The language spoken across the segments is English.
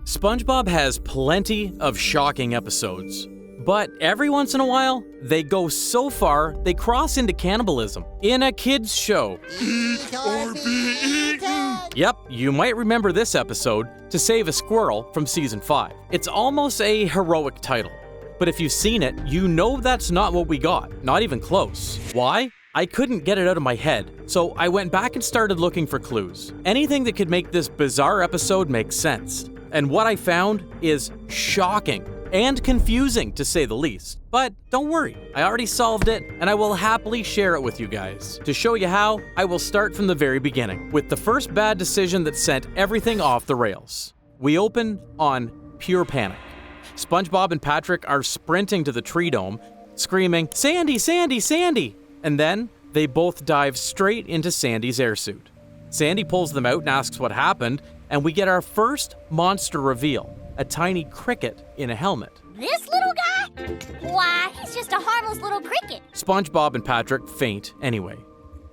SpongeBob has plenty of shocking episodes, but every once in a while, they go so far they cross into cannibalism in a kids' show. Eat or be eaten! Yep, you might remember this episode, To Save a Squirrel from Season 5. It's almost a heroic title, but if you've seen it, you know that's not what we got, not even close. Why? I couldn't get it out of my head, so I went back and started looking for clues. Anything that could make this bizarre episode make sense. And what I found is shocking and confusing, to say the least. But don't worry, I already solved it, and I will happily share it with you guys. To show you how, I will start from the very beginning, with the first bad decision that sent everything off the rails. We open on pure panic. SpongeBob and Patrick are sprinting to the tree dome, screaming, "Sandy, Sandy, Sandy!" And then they both dive straight into Sandy's airsuit. Sandy pulls them out and asks what happened, and we get our first monster reveal, a tiny cricket in a helmet. This little guy? Why, he's just a harmless little cricket. SpongeBob and Patrick faint anyway.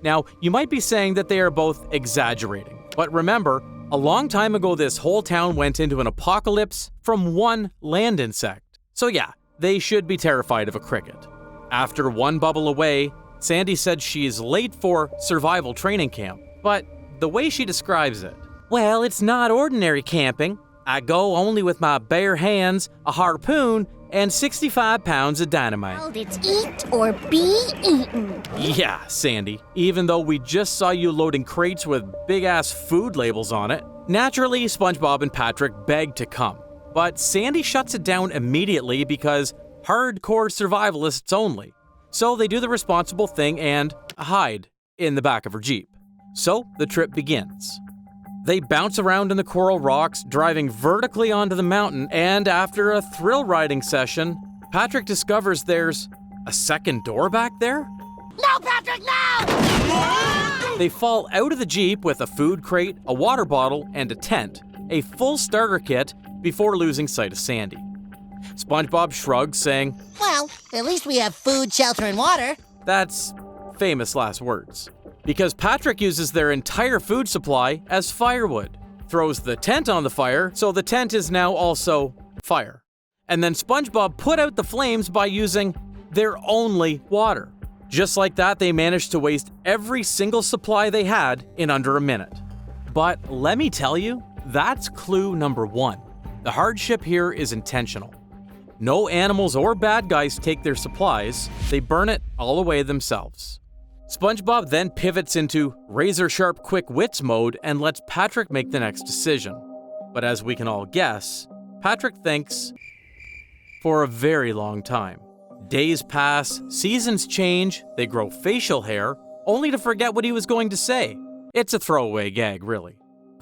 Now, you might be saying that they are both exaggerating, but remember, a long time ago this whole town went into an apocalypse from one land insect. So yeah, they should be terrified of a cricket. After one bubble away, Sandy said she's late for survival training camp, but the way she describes it, well, it's not ordinary camping. I go only with my bare hands, a harpoon, and 65 pounds of dynamite. Oh, it's eat or be eaten. Yeah, Sandy, even though we just saw you loading crates with big-ass food labels on it. Naturally, SpongeBob and Patrick beg to come, but Sandy shuts it down immediately because hardcore survivalists only. So they do the responsible thing and hide in the back of her Jeep. So the trip begins. They bounce around in the coral rocks, driving vertically onto the mountain, and after a thrill riding session, Patrick discovers there's a second door back there? No, Patrick, no! They fall out of the Jeep with a food crate, a water bottle, and a tent, a full starter kit, before losing sight of Sandy. SpongeBob shrugs, saying, Well, at least we have food, shelter, and water. That's famous last words. Because Patrick uses their entire food supply as firewood, throws the tent on the fire, so the tent is now also fire. And then SpongeBob put out the flames by using their only water. Just like that, they managed to waste every single supply they had in under a minute. But let me tell you, that's clue number one. The hardship here is intentional. No animals or bad guys take their supplies, they burn it all away themselves. SpongeBob then pivots into razor-sharp quick wits mode and lets Patrick make the next decision. But as we can all guess, Patrick thinks for a very long time. Days pass, seasons change, they grow facial hair, only to forget what he was going to say. It's a throwaway gag, really.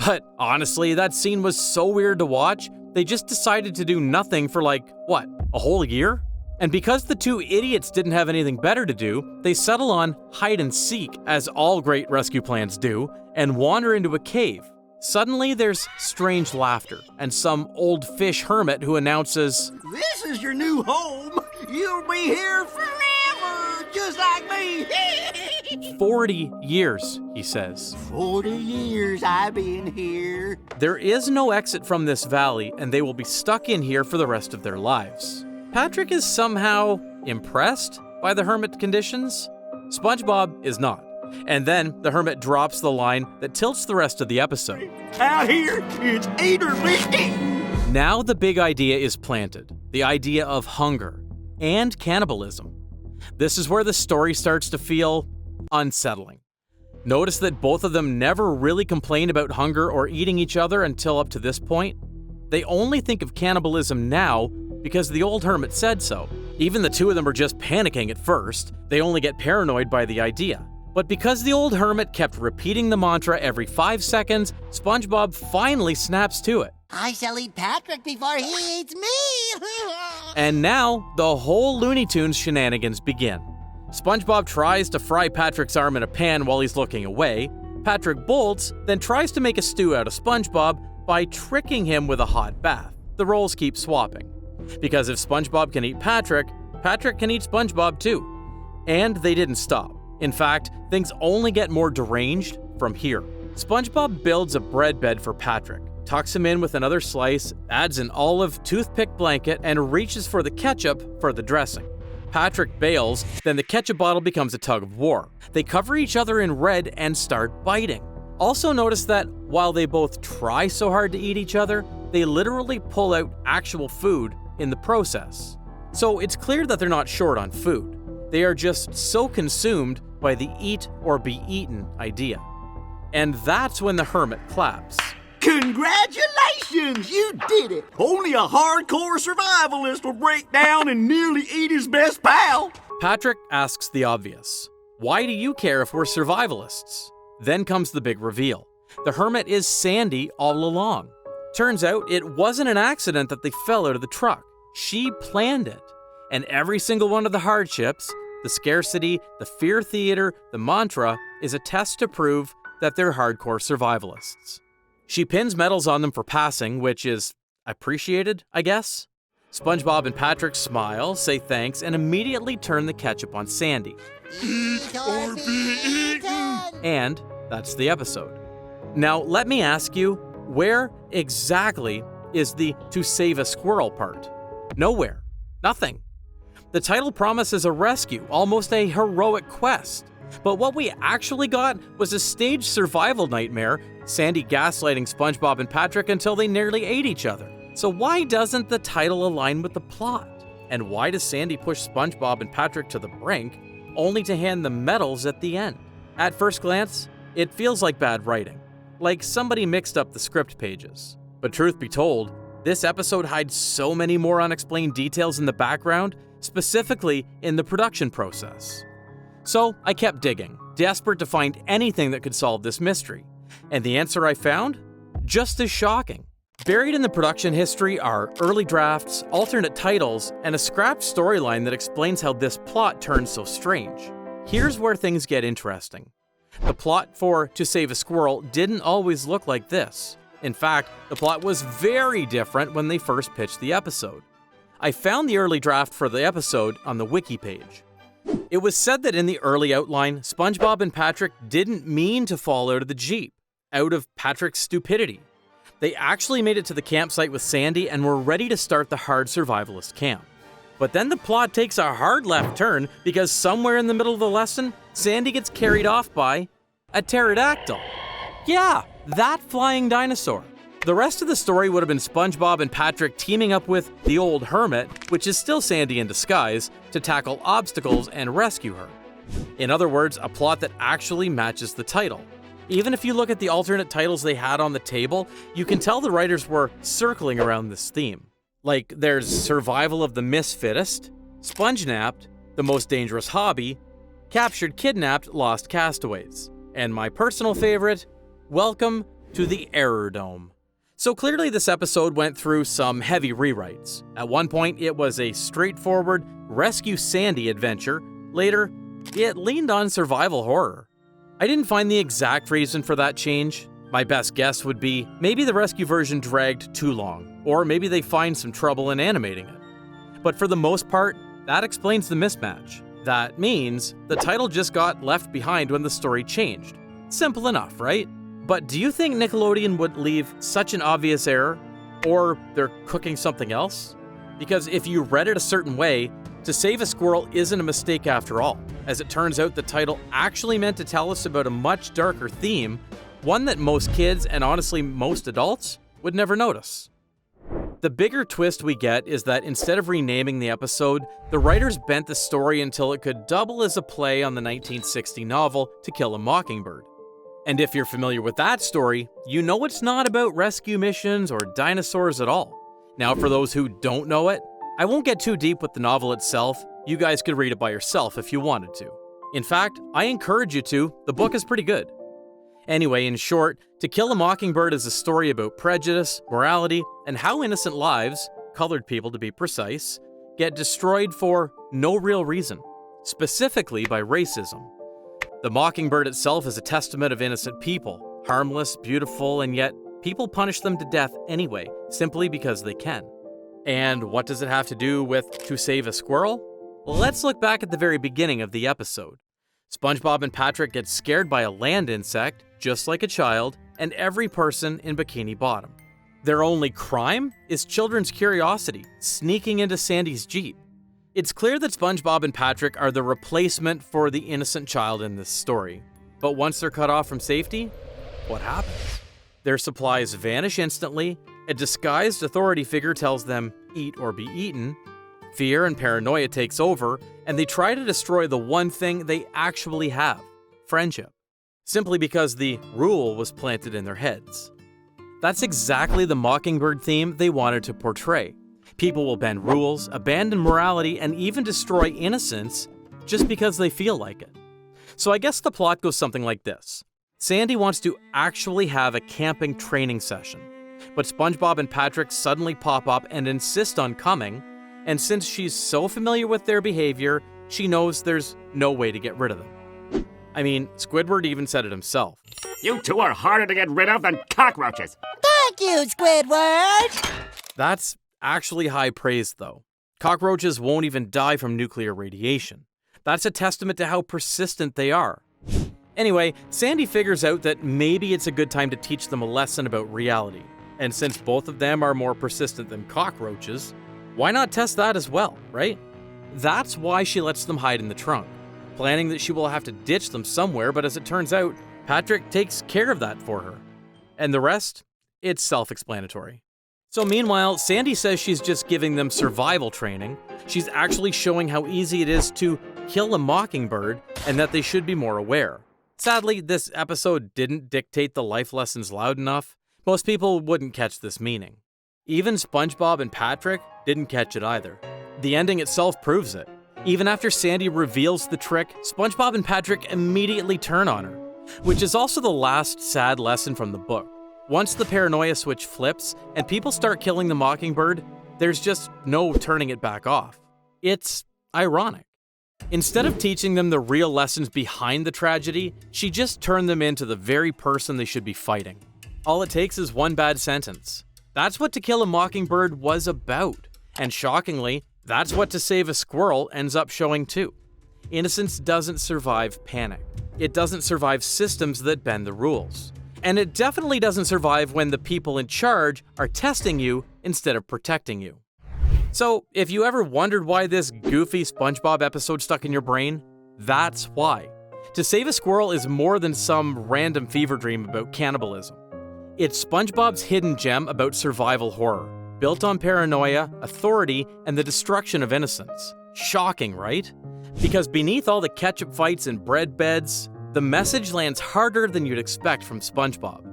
But honestly, that scene was so weird to watch, they just decided to do nothing for a whole year? And because the two idiots didn't have anything better to do, they settle on hide and seek, as all great rescue plans do, and wander into a cave. Suddenly, there's strange laughter, and some old fish hermit who announces, This is your new home. You'll be here forever, just like me. 40 years, he says. 40 years I've been here. There is no exit from this valley, and they will be stuck in here for the rest of their lives. Patrick is somehow impressed by the hermit conditions. SpongeBob is not. And then the hermit drops the line that tilts the rest of the episode. Out here, it's eat or be eaten. Now the big idea is planted. The idea of hunger and cannibalism. This is where the story starts to feel unsettling. Notice that both of them never really complain about hunger or eating each other until up to this point. They only think of cannibalism now because the old hermit said so. Even the two of them are just panicking at first. They only get paranoid by the idea. But because the old hermit kept repeating the mantra every 5 seconds, SpongeBob finally snaps to it. I shall eat Patrick before he eats me. And now, the whole Looney Tunes shenanigans begin. SpongeBob tries to fry Patrick's arm in a pan while he's looking away. Patrick bolts, then tries to make a stew out of SpongeBob by tricking him with a hot bath. The roles keep swapping. Because if SpongeBob can eat Patrick, Patrick can eat SpongeBob too. And they didn't stop. In fact, things only get more deranged from here. SpongeBob builds a bread bed for Patrick, tucks him in with another slice, adds an olive toothpick blanket, and reaches for the ketchup for the dressing. Patrick bails, then the ketchup bottle becomes a tug of war. They cover each other in red and start biting. Also notice that while they both try so hard to eat each other, they literally pull out actual food in the process. So it's clear that they're not short on food. They are just so consumed by the eat or be eaten idea. And that's when the hermit claps. Congratulations! You did it! Only a hardcore survivalist will break down and nearly eat his best pal. Patrick asks the obvious. Why do you care if we're survivalists? Then comes the big reveal. The hermit is Sandy all along. Turns out it wasn't an accident that they fell out of the truck. She planned it. And every single one of the hardships, the scarcity, the fear theater, the mantra, is a test to prove that they're hardcore survivalists. She pins medals on them for passing, which is appreciated, I guess. SpongeBob and Patrick smile, say thanks, and immediately turn the ketchup on Sandy. Eat or be eaten! And that's the episode. Now, let me ask you, where exactly is the to save a squirrel part? Nowhere. Nothing. The title promises a rescue, almost a heroic quest. But what we actually got was a staged survival nightmare, Sandy gaslighting SpongeBob and Patrick until they nearly ate each other. So why doesn't the title align with the plot? And why does Sandy push SpongeBob and Patrick to the brink, only to hand them medals at the end? At first glance, it feels like bad writing, like somebody mixed up the script pages. But truth be told, this episode hides so many more unexplained details in the background, specifically in the production process. So I kept digging, desperate to find anything that could solve this mystery. And the answer I found? Just as shocking. Buried in the production history are early drafts, alternate titles, and a scrapped storyline that explains how this plot turned so strange. Here's where things get interesting. The plot for To Save a Squirrel didn't always look like this. In fact, the plot was very different when they first pitched the episode. I found the early draft for the episode on the wiki page. It was said that in the early outline, SpongeBob and Patrick didn't mean to fall out of the Jeep, out of Patrick's stupidity. They actually made it to the campsite with Sandy and were ready to start the hard survivalist camp. But then the plot takes a hard left turn because somewhere in the middle of the lesson, Sandy gets carried off by a pterodactyl. Yeah, that flying dinosaur. The rest of the story would have been SpongeBob and Patrick teaming up with the old hermit, which is still Sandy in disguise, to tackle obstacles and rescue her. In other words, a plot that actually matches the title. Even if you look at the alternate titles they had on the table, you can tell the writers were circling around this theme. Like there's Survival of the Misfittest, Sponge-Napped, The Most Dangerous Hobby, Captured, Kidnapped, Lost Castaways, and my personal favorite, Welcome to the Error Dome. So clearly this episode went through some heavy rewrites. At one point, it was a straightforward Rescue Sandy adventure. Later, it leaned on survival horror. I didn't find the exact reason for that change. My best guess would be maybe the rescue version dragged too long, or maybe they find some trouble in animating it. But for the most part, that explains the mismatch. That means the title just got left behind when the story changed. Simple enough, right? But do you think Nickelodeon would leave such an obvious error? Or they're cooking something else? Because if you read it a certain way, To Save a Squirrel isn't a mistake after all. As it turns out, the title actually meant to tell us about a much darker theme, one that most kids, and honestly most adults, would never notice. The bigger twist we get is that instead of renaming the episode, the writers bent the story until it could double as a play on the 1960 novel To Kill a Mockingbird. And if you're familiar with that story, you know it's not about rescue missions or dinosaurs at all. Now, for those who don't know it, I won't get too deep with the novel itself. You guys could read it by yourself if you wanted to. In fact, I encourage you to. The book is pretty good. Anyway, in short, To Kill a Mockingbird is a story about prejudice, morality, and how innocent lives, colored people to be precise, get destroyed for no real reason, specifically by racism. The Mockingbird itself is a testament of innocent people, harmless, beautiful, and yet people punish them to death anyway, simply because they can. And what does it have to do with To Save a Squirrel? Well, let's look back at the very beginning of the episode. SpongeBob and Patrick get scared by a land insect, just like a child, and every person in Bikini Bottom. Their only crime is children's curiosity, sneaking into Sandy's Jeep. It's clear that SpongeBob and Patrick are the replacement for the innocent child in this story. But once they're cut off from safety, what happens? Their supplies vanish instantly, a disguised authority figure tells them, eat or be eaten, fear and paranoia takes over, and they try to destroy the one thing they actually have, friendship, simply because the rule was planted in their heads. That's exactly the Mockingbird theme they wanted to portray. People will bend rules, abandon morality, and even destroy innocence just because they feel like it. So I guess the plot goes something like this. Sandy wants to actually have a camping training session, but SpongeBob and Patrick suddenly pop up and insist on coming, and since she's so familiar with their behavior, she knows there's no way to get rid of them. I mean, Squidward even said it himself. You two are harder to get rid of than cockroaches. Thank you, Squidward! That's actually high praise, though. Cockroaches won't even die from nuclear radiation. That's a testament to how persistent they are. Anyway, Sandy figures out that maybe it's a good time to teach them a lesson about reality. And since both of them are more persistent than cockroaches, why not test that as well, right? That's why she lets them hide in the trunk, planning that she will have to ditch them somewhere, but as it turns out, Patrick takes care of that for her. And the rest? It's self-explanatory. So meanwhile, Sandy says she's just giving them survival training. She's actually showing how easy it is to kill a mockingbird and that they should be more aware. Sadly, this episode didn't dictate the life lessons loud enough. Most people wouldn't catch this meaning. Even SpongeBob and Patrick didn't catch it either. The ending itself proves it. Even after Sandy reveals the trick, SpongeBob and Patrick immediately turn on her, which is also the last sad lesson from the book. Once the paranoia switch flips and people start killing the mockingbird, there's just no turning it back off. It's ironic. Instead of teaching them the real lessons behind the tragedy, she just turned them into the very person they should be fighting. All it takes is one bad sentence. That's what To Kill a Mockingbird was about. And shockingly, that's what To Save a Squirrel ends up showing too. Innocence doesn't survive panic. It doesn't survive systems that bend the rules. And it definitely doesn't survive when the people in charge are testing you instead of protecting you. So, if you ever wondered why this goofy SpongeBob episode stuck in your brain, that's why. To Save a Squirrel is more than some random fever dream about cannibalism. It's SpongeBob's hidden gem about survival horror, built on paranoia, authority, and the destruction of innocence. Shocking, right? Because beneath all the ketchup fights and bread beds, the message lands harder than you'd expect from SpongeBob.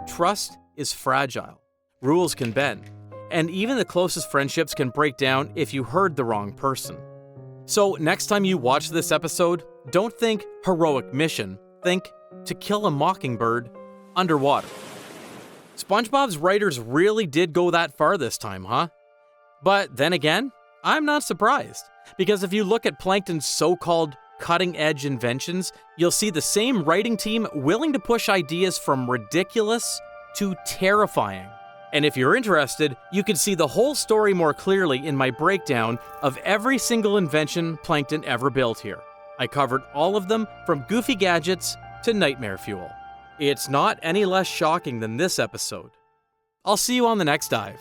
Trust is fragile. Rules can bend. And even the closest friendships can break down if you heard the wrong person. So next time you watch this episode, don't think heroic mission, think To Kill a Mockingbird underwater. SpongeBob's writers really did go that far this time, huh? But then again, I'm not surprised, because if you look at Plankton's so-called cutting-edge inventions, you'll see the same writing team willing to push ideas from ridiculous to terrifying. And if you're interested, you can see the whole story more clearly in my breakdown of every single invention Plankton ever built here. I covered all of them from goofy gadgets to nightmare fuel. It's not any less shocking than this episode. I'll see you on the next dive.